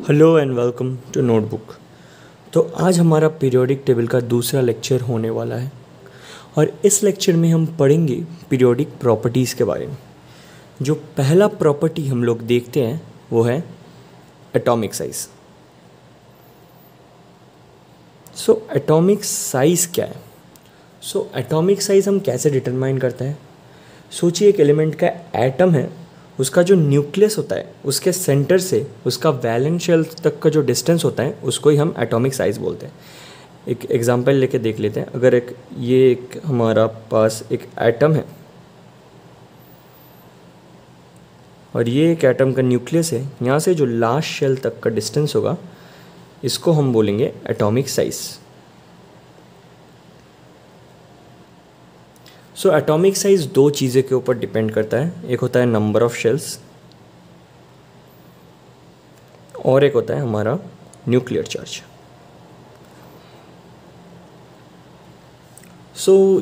Hello and welcome to notebook. तो आज हमारा पीरियोडिक टेबल का दूसरा लेक्चर होने वाला है और इस लेक्चर में हम पढ़ेंगे पीरियोडिक प्रॉपर्टीज़ के बारे में। जो पहला प्रॉपर्टी हम लोग देखते हैं वो है एटॉमिक साइज़। एटॉमिक साइज़ क्या है? एटॉमिक साइज़ हम कैसे डिटरमाइन करते हैं? सोचिए एक एलिमेंट का एटम है, उसका जो न्यूक्लियस होता है उसके सेंटर से उसका वैलेंस शेल तक का जो डिस्टेंस होता है उसको ही हम एटॉमिक साइज़ बोलते हैं। एक एग्जांपल लेके देख लेते हैं। अगर एक हमारा पास एक एटम है और ये एक एटम का न्यूक्लियस है, यहाँ से जो लास्ट शेल तक का डिस्टेंस होगा इसको हम बोलेंगे एटॉमिक साइज़। एटॉमिक साइज़ दो चीज़ें के ऊपर डिपेंड करता है। एक होता है नंबर ऑफ शेल्स और एक होता है हमारा न्यूक्लियर चार्ज।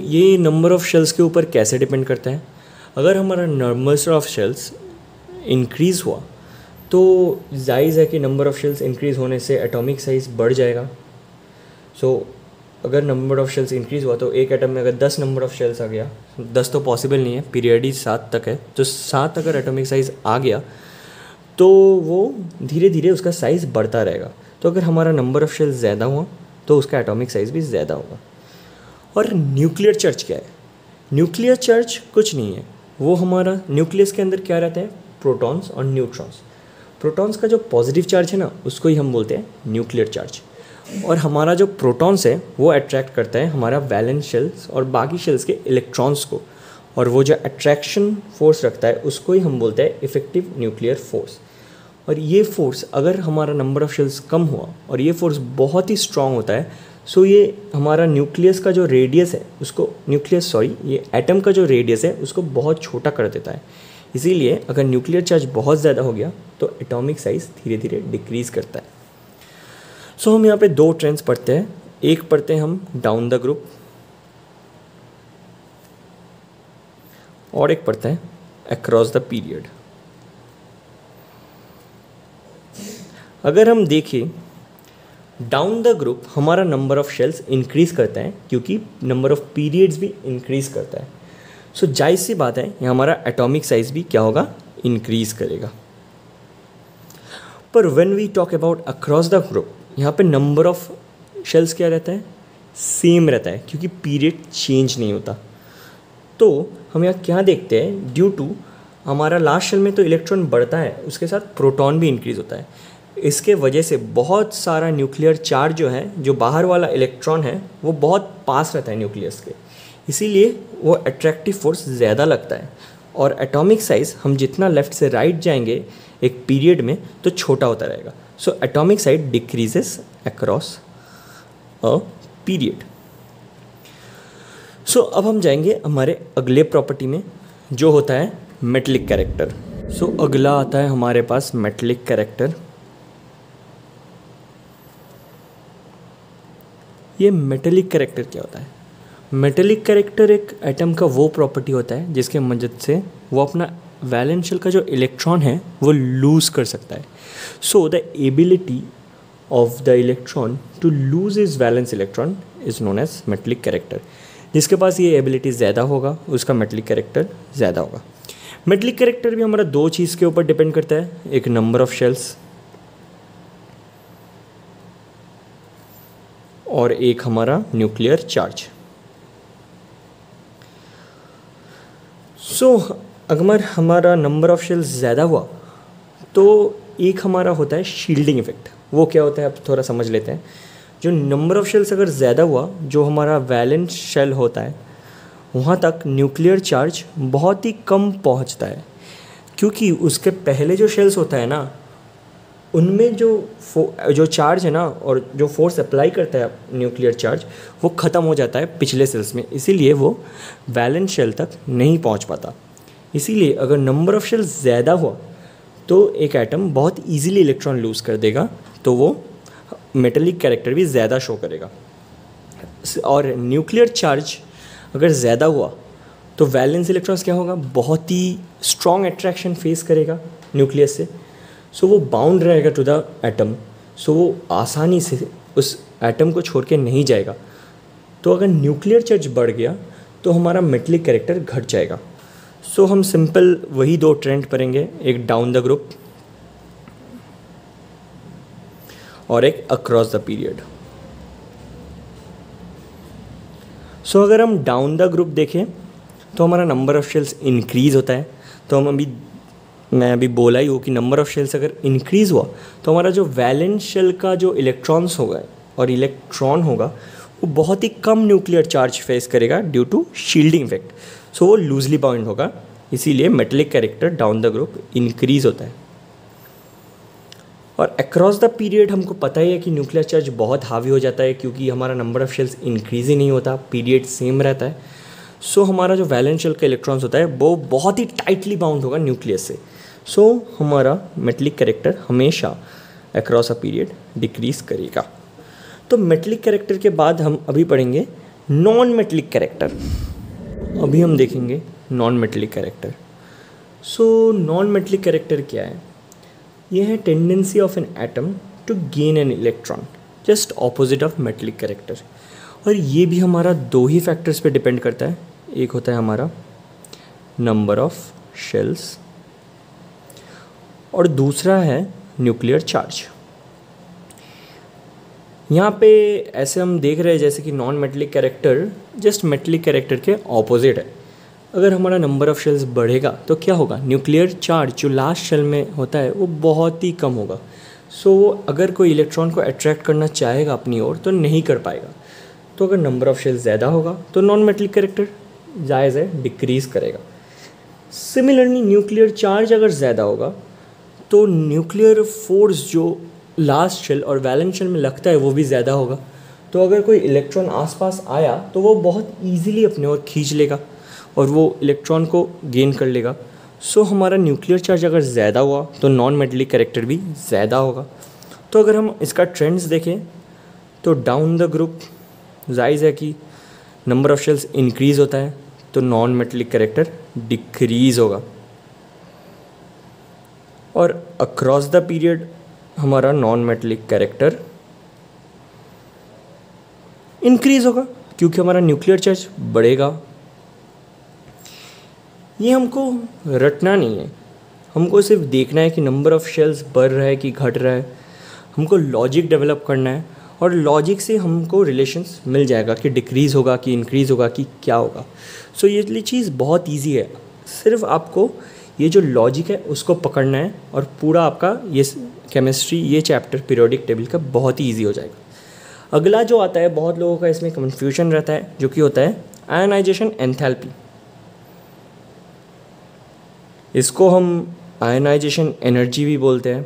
ये नंबर ऑफ शेल्स के ऊपर कैसे डिपेंड करता है? अगर हमारा नंबर ऑफ शेल्स इंक्रीज़ हुआ तो जायज़ है कि नंबर ऑफ शेल्स इंक्रीज़ होने से एटॉमिक साइज़ बढ़ जाएगा। अगर नंबर ऑफ शेल्स इंक्रीज़ हुआ तो एक एटम में अगर 10 नंबर ऑफ शेल्स आ गया, 10 तो पॉसिबल नहीं है, पीरियड ही 7 तक है, तो 7 अगर एटॉमिक साइज़ आ गया तो वो धीरे धीरे उसका साइज़ बढ़ता रहेगा। तो अगर हमारा नंबर ऑफ शेल्स ज़्यादा हुआ तो उसका एटॉमिक साइज़ भी ज़्यादा होगा। और न्यूक्लियर चार्ज क्या है? न्यूक्लियर चार्ज कुछ नहीं है, वो हमारा न्यूक्लियस के अंदर क्या रहता है? प्रोटॉन्स और न्यूट्रॉन्स। प्रोटॉन्स का जो पॉजिटिव चार्ज है ना, उसको ही हम बोलते हैं न्यूक्लियर चार्ज। और हमारा जो प्रोटॉन्स है वो अट्रैक्ट करता है हमारा वैलेंस शेल्स और बाकी शेल्स के इलेक्ट्रॉन्स को, और वो जो अट्रैक्शन फोर्स रखता है उसको ही हम बोलते हैं इफेक्टिव न्यूक्लियर फोर्स। और ये फोर्स अगर हमारा नंबर ऑफ शेल्स कम हुआ और ये फोर्स बहुत ही स्ट्रॉन्ग होता है, ये हमारा न्यूक्लियस का जो रेडियस है उसको ये एटम का जो रेडियस है उसको बहुत छोटा कर देता है। इसीलिए अगर न्यूक्लियर चार्ज बहुत ज़्यादा हो गया तो एटॉमिक साइज़ धीरे धीरे डिक्रीज़ करता है। हम यहाँ पे दो ट्रेंड्स पढ़ते हैं। एक पढ़ते हैं हम डाउन द ग्रुप और एक पढ़ते हैं अक्रॉस द पीरियड। अगर हम देखें डाउन द ग्रुप, हमारा नंबर ऑफ शेल्स इंक्रीज करता है क्योंकि नंबर ऑफ पीरियड्स भी इंक्रीज करता है। जायज़ सी बात है ये हमारा एटॉमिक साइज भी क्या होगा? इंक्रीज करेगा। पर when we talk about across the group, यहाँ पे नंबर ऑफ शेल्स क्या रहता है? सेम रहता है क्योंकि पीरियड चेंज नहीं होता। तो हम यहाँ क्या देखते हैं? ड्यू टू हमारा लास्ट शेल में तो इलेक्ट्रॉन बढ़ता है, उसके साथ प्रोटॉन भी इंक्रीज़ होता है। इसके वजह से बहुत सारा न्यूक्लियर चार्ज जो है, जो बाहर वाला इलेक्ट्रॉन है वो बहुत पास रहता है न्यूक्लियस के, इसीलिए वो अट्रैक्टिव फोर्स ज़्यादा लगता है। और एटॉमिक साइज़ हम जितना लेफ़्ट से राइट जाएंगे एक पीरियड में तो छोटा होता रहेगा। Atomic size decreases across a period. अब हम जाएंगे हमारे अगले प्रॉपर्टी में जो होता है मेटेलिक कैरेक्टर। अगला आता है हमारे पास मेटेलिक कैरेक्टर। ये मेटेलिक कैरेक्टर क्या होता है? मेटेलिक कैरेक्टर एक एटम का वो प्रॉपर्टी होता है जिसके मदद से वो अपना वैलेंस शेल का जो इलेक्ट्रॉन है वो लूज़ कर सकता है। The ability of the electron to lose is valence electron is known as metallic character. जिसके पास ये एबिलिटी ज़्यादा होगा उसका मेटेलिक कैरेक्टर ज़्यादा होगा। मेटेलिक कैरेक्टर भी हमारा दो चीज़ के ऊपर डिपेंड करता है, एक नंबर ऑफ शेल्स और एक हमारा न्यूक्लियर चार्ज। अगर हमारा नंबर ऑफ शेल्स ज़्यादा हुआ तो एक हमारा होता है शील्डिंग इफेक्ट। वो क्या होता है अब थोड़ा समझ लेते हैं। जो नंबर ऑफ शेल्स अगर ज़्यादा हुआ, जो हमारा वैलेंस शेल होता है वहाँ तक न्यूक्लियर चार्ज बहुत ही कम पहुँचता है, क्योंकि उसके पहले जो शेल्स होता है ना उनमें जो चार्ज है ना और जो फोर्स अप्लाई करता है न्यूक्लियर चार्ज वो ख़त्म हो जाता है पिछले सेल्स में, इसीलिए वो वैलेंस शेल तक नहीं पहुँच पाता। इसीलिए अगर नंबर ऑफ शेल्स ज़्यादा हुआ तो एक एटम बहुत इजीली इलेक्ट्रॉन लूज़ कर देगा, तो वो मेटेलिक कैरेक्टर भी ज़्यादा शो करेगा। और न्यूक्लियर चार्ज अगर ज़्यादा हुआ तो वैलेंस इलेक्ट्रॉन्स क्या होगा? बहुत ही स्ट्रॉन्ग अट्रैक्शन फेस करेगा न्यूक्लियस से, सो वो बाउंड रहेगा टू द एटम, सो वो आसानी से उस एटम को छोड़ के नहीं जाएगा। तो अगर न्यूक्लियर चार्ज बढ़ गया तो हमारा मेटलिक कैरेक्टर घट जाएगा। सो हम सिंपल वही दो ट्रेंड पढ़ेंगे, एक डाउन द ग्रुप और एक अक्रॉस द पीरियड। सो अगर हम डाउन द ग्रुप देखें तो हमारा नंबर ऑफ शेल्स इंक्रीज़ होता है। तो मैं अभी बोला ही हूँ कि नंबर ऑफ शेल्स अगर इंक्रीज़ हुआ तो हमारा जो वैलेंस शेल का जो इलेक्ट्रॉन्स होगा और इलेक्ट्रॉन होगा वो बहुत ही कम न्यूक्लियर चार्ज फेस करेगा ड्यू टू शील्डिंग इफेक्ट। सो वो लूजली बाउंड होगा, इसीलिए metallic character down the group increase होता है। और अक्रॉस द पीरियड हमको पता ही है कि न्यूक्लियर चार्ज बहुत हावी हो जाता है, क्योंकि हमारा नंबर ऑफ शेल्स इंक्रीज़ ही नहीं होता, पीरियड सेम रहता है। सो हमारा जो वैलेंस शेल का इलेक्ट्रॉन्स होता है वो बहुत ही टाइटली बाउंड होगा न्यूक्लियस से। सो हमारा मेटलिक कैरेक्टर हमेशा अक्रॉस अ पीरियड डिक्रीज़ करेगा। तो मेटलिक कैरेक्टर के बाद हम अभी पढ़ेंगे नॉन मेटलिक कैरेक्टर। अभी हम देखेंगे non metallic character. So non metallic character क्या है? यह है tendency of an atom to gain an electron, just opposite of metallic character. और ये भी हमारा दो ही फैक्टर्स पे डिपेंड करता है, एक होता है हमारा नंबर ऑफ शेल्स और दूसरा है न्यूक्लियर चार्ज। यहाँ पे ऐसे हम देख रहे हैं जैसे कि non metallic character just metallic character के ऑपोजिट है। अगर हमारा नंबर ऑफ शेल्स बढ़ेगा तो क्या होगा? न्यूक्लियर चार्ज जो लास्ट शेल में होता है वो बहुत ही कम होगा। सो अगर कोई इलेक्ट्रॉन को अट्रैक्ट करना चाहेगा अपनी ओर तो नहीं कर पाएगा। तो अगर नंबर ऑफ शेल्स ज़्यादा होगा तो नॉन मेटलिक कैरेक्टर जायज़ है डिक्रीज़ करेगा। सिमिलरली न्यूक्लियर चार्ज अगर ज़्यादा होगा तो न्यूक्लियर फोर्स जो लास्ट शेल और वैलेंस शेल में लगता है वो भी ज़्यादा होगा। तो अगर कोई इलेक्ट्रॉन आसपास आया तो वो बहुत ईजीली अपने ओर खींच लेगा और वो इलेक्ट्रॉन को गेन कर लेगा। सो हमारा न्यूक्लियर चार्ज अगर ज़्यादा हुआ तो नॉन मेटलिक कैरेक्टर भी ज़्यादा होगा। तो अगर हम इसका ट्रेंड्स देखें तो डाउन द ग्रुप जायज़ है कि नंबर ऑफ शेल्स इंक्रीज़ होता है तो नॉन मेटलिक कैरेक्टर डिक्रीज़ होगा। और अक्रॉस द पीरियड हमारा नॉन मेटलिक कैरेक्टर इंक्रीज़ होगा क्योंकि हमारा न्यूक्लियर चार्ज बढ़ेगा। ये हमको रटना नहीं है, हमको सिर्फ देखना है कि नंबर ऑफ शेल्स बढ़ रहा है कि घट रहा है। हमको लॉजिक डेवलप करना है और लॉजिक से हमको रिलेशंस मिल जाएगा कि डिक्रीज़ होगा कि इंक्रीज़ होगा कि क्या होगा। सो ये चीज़ बहुत इजी है, सिर्फ आपको ये जो लॉजिक है उसको पकड़ना है और पूरा आपका ये केमिस्ट्री ये चैप्टर पीरियोडिक टेबल का बहुत ही ईजी हो जाएगा। अगला जो आता है बहुत लोगों का इसमें कन्फ्यूजन रहता है जो कि होता है आयनाइजेशन एंथैल्पी। इसको हम आयनाइजेशन एनर्जी भी बोलते हैं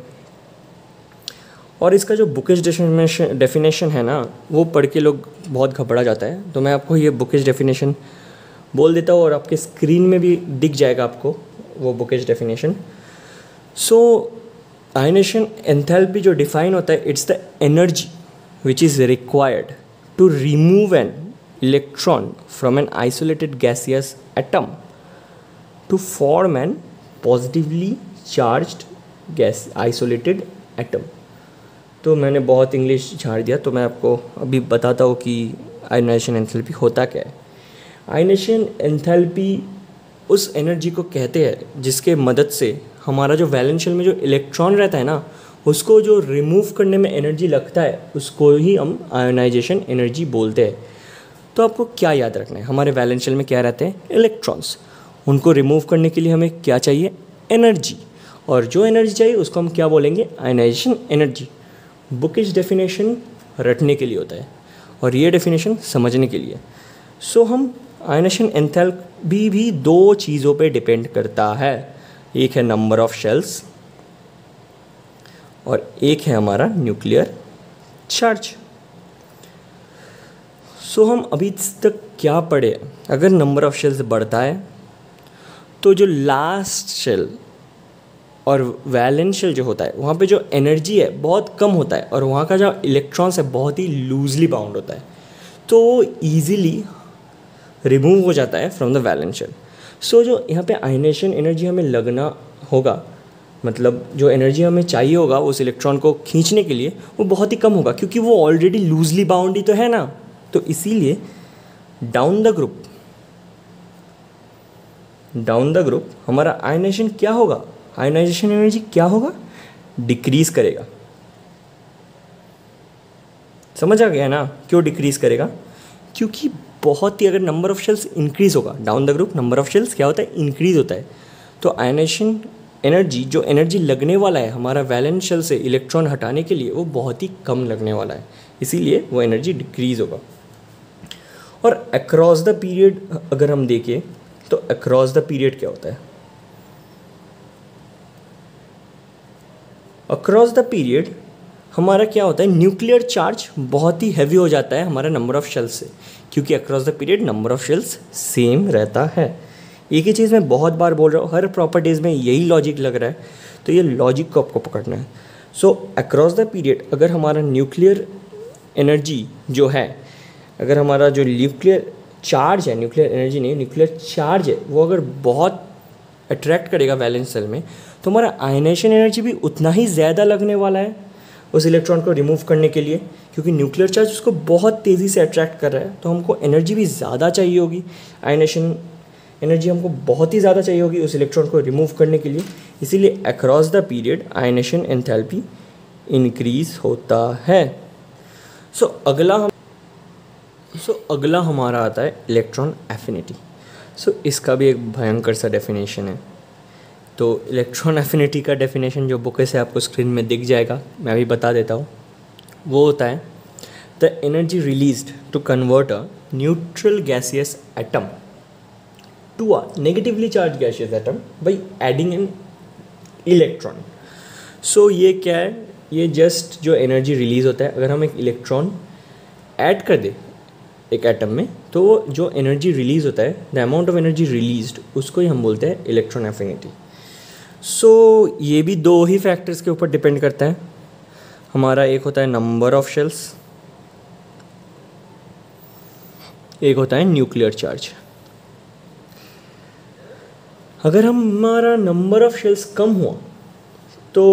और इसका जो बुकिश डेफिनेशन है ना वो पढ़ के लोग बहुत घबरा जाता है। तो मैं आपको ये बुकिश डेफिनेशन बोल देता हूँ और आपके स्क्रीन में भी दिख जाएगा आपको वो bookish definition. So ionisation enthalpy जो डिफाइन होता है, it's the energy which is required to remove an electron from an isolated gaseous atom to form an positively charged gas isolated atom. तो मैंने बहुत इंग्लिश झाड़ दिया, तो मैं आपको अभी बताता हूँ कि आयनाइजेशन एंथैल्पी होता क्या है। आयनाइजेशन एंथैल्पी उस एनर्जी को कहते हैं जिसके मदद से हमारा जो वैलेंस शेल में जो इलेक्ट्रॉन रहता है ना उसको जो रिमूव करने में एनर्जी लगता है उसको ही हम आयोनाइजेशन एनर्जी बोलते हैं। तो आपको क्या याद रखना है, हमारे वैलेंस शेल में क्या रहते हैं? इलेक्ट्रॉन्स। उनको रिमूव करने के लिए हमें क्या चाहिए? एनर्जी। और जो एनर्जी चाहिए उसको हम क्या बोलेंगे? Ionization energy. बुकिश डेफिनेशन रटने के लिए होता है और ये डेफिनेशन समझने के लिए। सो हम आयनाइजेशन एंथैल्पी भी दो चीज़ों पे डिपेंड करता है, एक है नंबर ऑफ शेल्स और एक है हमारा न्यूक्लियर चार्ज। सो हम अभी तक क्या पढ़े? अगर नंबर ऑफ शेल्स बढ़ता है तो जो लास्ट शेल और वैलेंस शेल जो होता है वहाँ पे जो एनर्जी है बहुत कम होता है और वहाँ का जो इलेक्ट्रॉन्स है बहुत ही लूजली बाउंड होता है, तो वो ईजिली रिमूव हो जाता है फ्रॉम द वैलेंस शेल। सो जो यहाँ पे आयनाइजेशन एनर्जी हमें लगना होगा मतलब जो एनर्जी हमें चाहिए होगा उस इलेक्ट्रॉन को खींचने के लिए वो बहुत ही कम होगा, क्योंकि वो ऑलरेडी लूजली बाउंड ही तो है ना। तो इसीलिए डाउन द ग्रुप हमारा आयनाइजेशन क्या होगा, आयनाइजेशन एनर्जी क्या होगा, डिक्रीज करेगा। समझ आ गया ना क्यों डिक्रीज करेगा? क्योंकि बहुत ही, अगर नंबर ऑफ शेल्स इंक्रीज होगा, down the group number of shells क्या होता है, इंक्रीज होता है, तो आयनाइजेशन एनर्जी, जो एनर्जी लगने वाला है हमारा वैलेंस शेल से इलेक्ट्रॉन हटाने के लिए, वो बहुत ही कम लगने वाला है, इसीलिए वो एनर्जी डिक्रीज होगा। और अक्रॉस द पीरियड अगर हम देखें तो अक्रॉस द पीरियड क्या होता है? अक्रॉस द पीरियड हमारा क्या होता है, न्यूक्लियर चार्ज बहुत ही हैवी हो जाता है हमारा नंबर ऑफ शेल्स से, क्योंकि across the period number of shells same रहता है। एक ही चीज़ मैं बहुत बार बोल रहा हूँ, हर प्रॉपर्टीज़ में यही लॉजिक लग रहा है, तो ये लॉजिक को आपको पकड़ना है। सो अक्रॉस द पीरियड अगर हमारा न्यूक्लियर एनर्जी जो है, अगर हमारा जो न्यूक्लियर चार्ज है, न्यूक्लियर एनर्जी नहीं, न्यूक्लियर चार्ज है, वो अगर बहुत अट्रैक्ट करेगा वैलेंस सेल में, तो हमारा आयनाइजेशन एनर्जी भी उतना ही ज़्यादा लगने वाला है उस इलेक्ट्रॉन को रिमूव करने के लिए, क्योंकि न्यूक्लियर चार्ज उसको बहुत तेज़ी से अट्रैक्ट कर रहा है, तो हमको एनर्जी भी ज़्यादा चाहिए होगी, आयनाइजेशन एनर्जी हमको बहुत ही ज़्यादा चाहिए होगी उस इलेक्ट्रॉन को रिमूव करने के लिए। इसीलिए across the period ionisation enthalpy increase होता है। सो अगला हमारा आता है इलेक्ट्रॉन एफिनिटी। इसका भी एक भयंकर सा डेफिनेशन है। तो इलेक्ट्रॉन एफिनिटी का डेफिनेशन जो बुक से आपको स्क्रीन में दिख जाएगा, मैं भी बता देता हूँ। वो होता है the energy released to convert a neutral gaseous atom to a negatively charge gaseous atom by adding an electron. ये क्या है, ये जस्ट जो एनर्जी रिलीज होता है, अगर हम एक इलेक्ट्रॉन ऐड कर दे एक एटम में, तो जो एनर्जी रिलीज होता है, the amount of energy released, उसको ही हम बोलते हैं इलेक्ट्रॉन एफिनिटी। ये भी दो ही फैक्टर्स के ऊपर डिपेंड करता है। हमारा एक होता है नंबर ऑफ शेल्स, एक होता है न्यूक्लियर चार्ज। अगर हमारा नंबर ऑफ शेल्स कम हुआ तो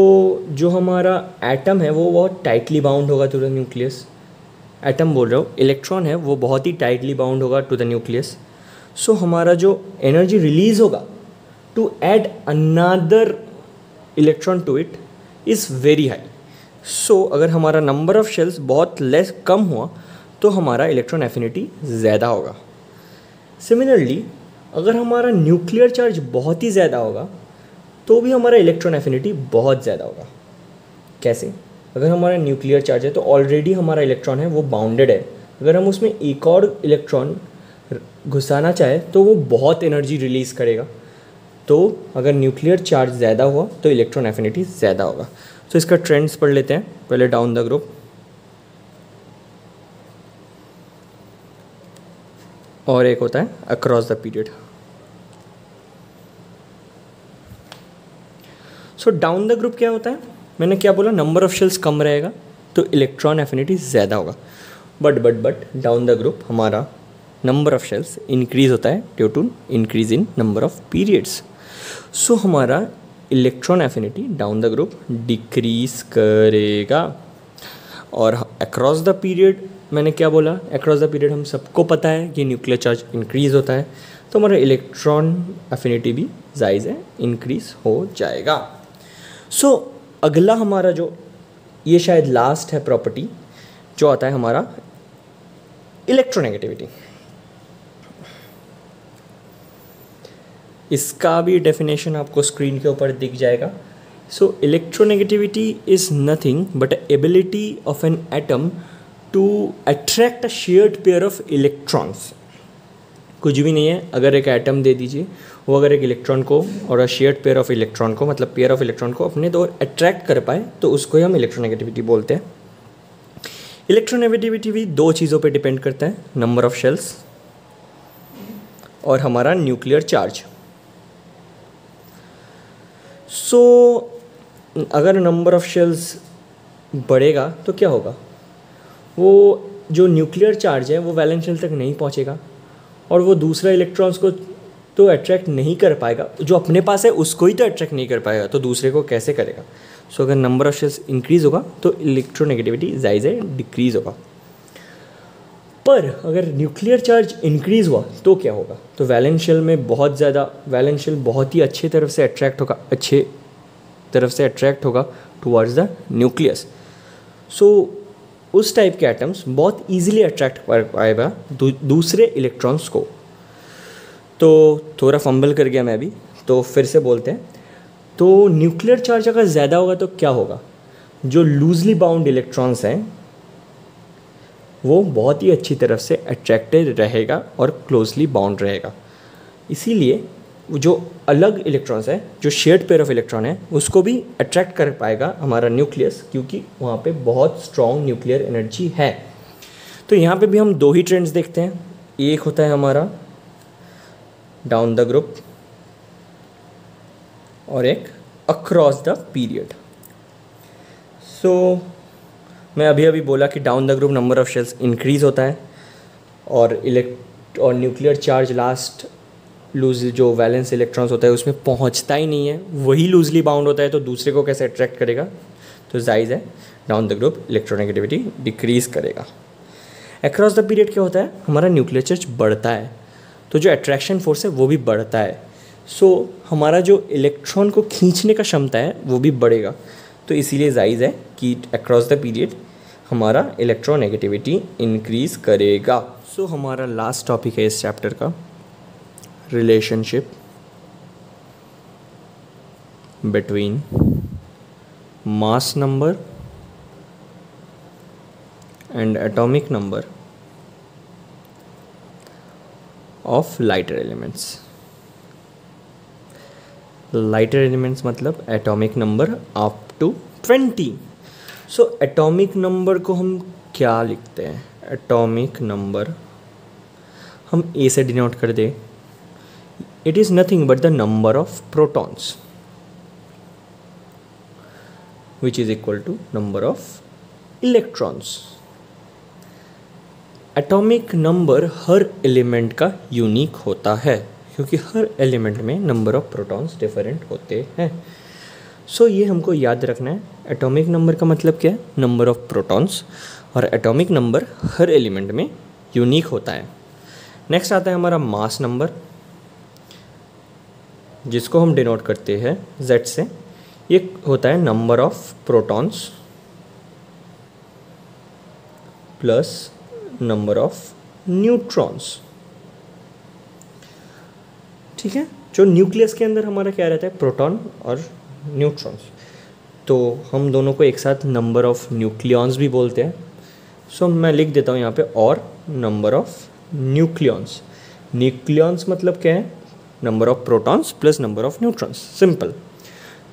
जो हमारा एटम है वो बहुत टाइटली बाउंड होगा टू द न्यूक्लियस। एटम बोल रहा हूँ, इलेक्ट्रॉन है वो बहुत ही टाइटली बाउंड होगा टू द न्यूक्लियस। हमारा जो एनर्जी रिलीज होगा to add another electron to it is very high. अगर हमारा नंबर ऑफ शेल्स बहुत लेस कम हुआ तो हमारा इलेक्ट्रॉन एफिनिटी ज़्यादा होगा। सिमिलरली अगर हमारा न्यूक्लियर चार्ज बहुत ही ज़्यादा होगा तो भी हमारा इलेक्ट्रॉन एफिनिटी बहुत ज़्यादा होगा। कैसे? अगर हमारा न्यूक्लियर चार्ज है तो ऑलरेडी हमारा इलेक्ट्रॉन है वो बाउंडेड है, अगर हम उसमें एक और इलेक्ट्रॉन घुसाना चाहे तो वो बहुत एनर्जी रिलीज़ करेगा। तो अगर न्यूक्लियर चार्ज ज़्यादा हुआ तो इलेक्ट्रॉन एफिनिटी ज़्यादा होगा। इसका ट्रेंड्स पढ़ लेते हैं। पहले डाउन द ग्रुप, और एक होता है across the period. Down the group क्या होता है? मैंने क्या बोला, नंबर ऑफ शेल्स कम रहेगा तो इलेक्ट्रॉन एफिनिटी ज़्यादा होगा। बट डाउन द ग्रुप हमारा नंबर ऑफ शेल्स इंक्रीज होता है due to increase in number of periods. हमारा electron affinity down the group decrease करेगा। और अक्रॉस द पीरियड मैंने क्या बोला, अक्रॉस द पीरियड हम सबको पता है कि न्यूक्लियर चार्ज इंक्रीज होता है, तो हमारा इलेक्ट्रॉन एफिनिटी भी जायज़ है इंक्रीज हो जाएगा। अगला हमारा जो, ये शायद लास्ट है प्रॉपर्टी, जो आता है हमारा इलेक्ट्रोनेगेटिविटी। इसका भी डेफिनेशन आपको स्क्रीन के ऊपर दिख जाएगा। Electronegativity is nothing but ability of an atom to attract a shared pair of electrons. कुछ भी नहीं है, अगर एक एटम दे दीजिए, वो अगर एक इलेक्ट्रॉन को और अ शेयर्ड पेयर ऑफ इलेक्ट्रॉन को, मतलब पेयर ऑफ इलेक्ट्रॉन को अपने तो अट्रैक्ट कर पाए, तो उसको ही हम इलेक्ट्रोनेगेटिविटी बोलते हैं। इलेक्ट्रोनेगेटिविटी भी दो चीज़ों पे डिपेंड करता है, नंबर ऑफ शेल्स और हमारा न्यूक्लियर चार्ज। अगर नंबर ऑफ शेल्स बढ़ेगा तो क्या होगा, वो जो न्यूक्लियर चार्ज है वो वैलेंस शेल तक नहीं पहुंचेगा और वो दूसरा इलेक्ट्रॉन्स को तो अट्रैक्ट नहीं कर पाएगा, जो अपने पास है उसको ही तो अट्रैक्ट नहीं कर पाएगा, तो दूसरे को कैसे करेगा। सो अगर नंबर ऑफ शेल्स इंक्रीज होगा तो इलेक्ट्रोनेगेटिविटी जायज़ है डिक्रीज होगा। पर अगर न्यूक्लियर चार्ज इंक्रीज हुआ तो क्या होगा, तो वैलेंस शेल में बहुत ज़्यादा, वैलेंस शेल बहुत ही अच्छी तरफ से अट्रैक्ट होगा टुवर्ड्स द न्यूक्लियस। सो उस टाइप के एटम्स बहुत इजीली अट्रैक्ट कर पाएगा दूसरे इलेक्ट्रॉन्स को। तो थोड़ा फंबल कर गया मैं भी, तो फिर से बोलते हैं। तो न्यूक्लियर चार्ज अगर ज़्यादा होगा तो क्या होगा, जो लूजली बाउंड इलेक्ट्रॉन्स हैं वो बहुत ही अच्छी तरफ से अट्रैक्टेड रहेगा और क्लोजली बाउंड रहेगा। इसीलिए जो अलग इलेक्ट्रॉन्स है, जो शेयर्ड पेयर ऑफ इलेक्ट्रॉन है, उसको भी अट्रैक्ट कर पाएगा हमारा न्यूक्लियस, क्योंकि वहाँ पे बहुत स्ट्रॉन्ग न्यूक्लियर एनर्जी है। तो यहाँ पे भी हम दो ही ट्रेंड्स देखते हैं। एक होता है हमारा डाउन द ग्रुप और एक अक्रॉस द पीरियड। सो मैं अभी बोला कि down the group number of shells increase होता है और न्यूक्लियर चार्ज लास्ट लूज जो वैलेंस इलेक्ट्रॉन्स होता है उसमें पहुंचता ही नहीं है, वही लूजली बाउंड होता है, तो दूसरे को कैसे अट्रैक्ट करेगा। तो जायज़ है down the group electronegativity decrease करेगा। अक्रॉस द पीरियड क्या होता है, हमारा न्यूक्लियर चार्ज बढ़ता है, तो जो अट्रैक्शन फोर्स है वो भी बढ़ता है। सो हमारा जो इलेक्ट्रॉन को खींचने का क्षमता है वो भी बढ़ेगा। तो इसीलिए जायज़ है कि अक्रॉस द पीरियड हमारा इलेक्ट्रोनेगेटिविटी इंक्रीज करेगा। सो हमारा लास्ट टॉपिक है इस चैप्टर का, relationship between mass number and atomic number of lighter elements. Lighter elements मतलब atomic number up to 20। So atomic number को हम क्या लिखते हैं, एटॉमिक नंबर हम ए से डिनोट कर दे, it is nothing but the number of protons which is equal to number of electrons। Atomic number her element का यूनिक होता है, क्योंकि हर एलिमेंट में नंबर ऑफ प्रोटॉन्स डिफरेंट होते हैं। सो ये हमको याद रखना है, एटॉमिक नंबर का मतलब क्या है, नंबर ऑफ प्रोटॉन्स, और एटॉमिक नंबर हर एलिमेंट में यूनिक होता है। नेक्स्ट आता है हमारा मास नंबर, जिसको हम डिनोट करते हैं Z से। ये होता है number of protons plus number of neutrons. ठीक है, जो न्यूक्लियस के अंदर हमारा क्या रहता है, प्रोटॉन और न्यूट्रॉन्स, तो हम दोनों को एक साथ नंबर ऑफ न्यूक्लियॉन्स भी बोलते हैं। सो मैं लिख देता हूँ यहाँ पे, और नंबर ऑफ न्यूक्लियॉन्स। न्यूक्लियॉन्स मतलब क्या है, number of protons plus number of neutrons, simple.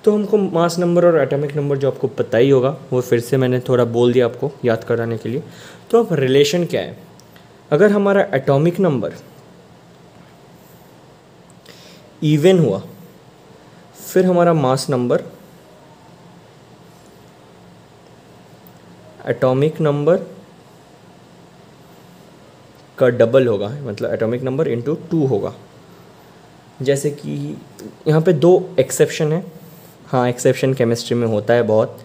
तो हमको मास नंबर और एटॉमिक नंबर जो आपको पता ही होगा, वो फिर से मैंने थोड़ा बोल दिया आपको याद कराने के लिए। तो अब रिलेशन क्या है, अगर हमारा एटॉमिक नंबर इवन हुआ, फिर हमारा मास नंबर एटॉमिक नंबर का डबल होगा, मतलब एटॉमिक नंबर इंटू 2 होगा। जैसे कि यहाँ पे 2 एक्सेप्शन है, हाँ एक्सेप्शन केमिस्ट्री में होता है बहुत,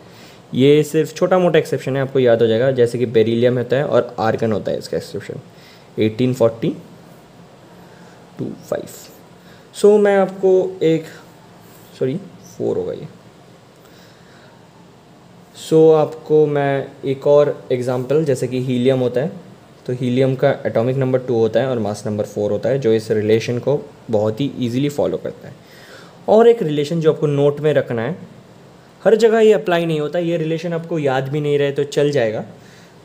ये सिर्फ छोटा मोटा एक्सेप्शन है, आपको याद हो जाएगा। जैसे कि बेरिलियम होता है और आर्गन होता है, इसका एक्सेप्शन 1842-5। सो मैं आपको एक 4 होगा ये। सो आपको मैं एक और एग्जांपल, जैसे कि हीलियम होता है, तो हीलियम का एटॉमिक नंबर 2 होता है और मास नंबर 4 होता है, जो इस रिलेशन को बहुत ही इजीली फॉलो करता है। और एक रिलेशन जो आपको नोट में रखना है, हर जगह ये अप्लाई नहीं होता, ये रिलेशन आपको याद भी नहीं रहे तो चल जाएगा,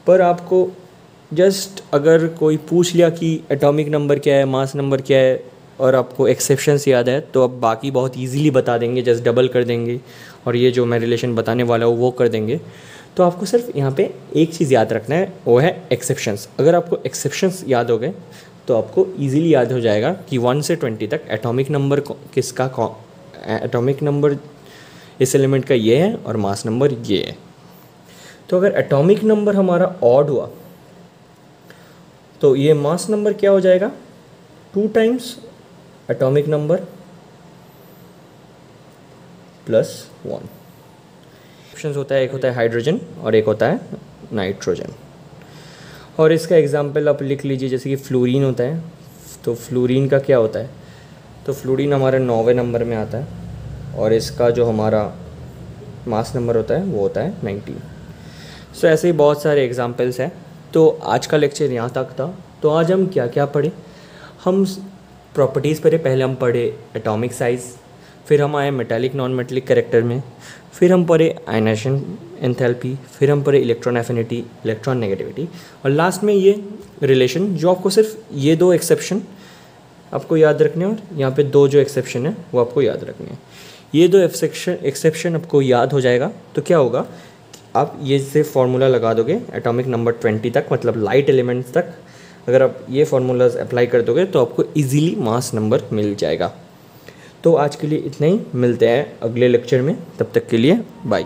पर आपको जस्ट अगर कोई पूछ लिया कि एटॉमिक नंबर क्या है, मास नंबर क्या है, और आपको एक्सेप्शंस याद है, तो अब बाकी बहुत इजीली बता देंगे, जस्ट डबल कर देंगे, और ये जो मैं रिलेशन बताने वाला हूँ वो कर देंगे। तो आपको सिर्फ यहाँ पे एक चीज़ याद रखना है, वो है एक्सेप्शंस। अगर आपको एक्सेप्शंस याद हो गए तो आपको इजीली याद हो जाएगा कि 1 से 20 तक एटॉमिक नंबर किसका, एटॉमिक नंबर इस एलिमेंट का ये है और मास नंबर ये है। तो अगर एटॉमिक नंबर हमारा ऑड हुआ तो ये मास नंबर क्या हो जाएगा, 2 टाइम्स एटॉमिक नंबर +1। ऑप्शंस होता है, एक होता है हाइड्रोजन और एक होता है नाइट्रोजन। और इसका एग्जांपल आप लिख लीजिए, जैसे कि फ्लोरीन होता है, तो फ्लोरीन का क्या होता है, तो फ्लोरीन हमारे 9वें नंबर में आता है और इसका जो हमारा मास नंबर होता है वो होता है 19। सो ऐसे ही बहुत सारे एग्जांपल्स हैं। तो आज का लेक्चर यहाँ तक था। तो आज हम क्या क्या पढ़े, हम प्रॉपर्टीज़ पढ़े। पहले हम पढ़े एटॉमिक साइज़, फिर हम आए मेटालिक नॉन मेटालिक कैरेक्टर में, फिर हम पढ़े आयनाइजेशन एंथैल्पी, फिर हम पढ़े इलेक्ट्रॉन एफिनिटी, इलेक्ट्रॉन नेगेटिविटी, और लास्ट में ये रिलेशन जो आपको सिर्फ ये 2 एक्सेप्शन आपको याद रखने हैं, और यहाँ पे 2 जो एक्सेप्शन है वो आपको याद रखने हैं। ये 2 एक्सेप्शन आपको याद हो जाएगा तो क्या होगा, आप ये से फार्मूला लगा दोगे एटॉमिक नंबर 20 तक, मतलब लाइट एलिमेंट्स तक। अगर आप ये फार्मूलाज अप्लाई कर दोगे तो आपको इजीली मास नंबर मिल जाएगा। तो आज के लिए इतना ही, मिलते हैं अगले लेक्चर में, तब तक के लिए बाय।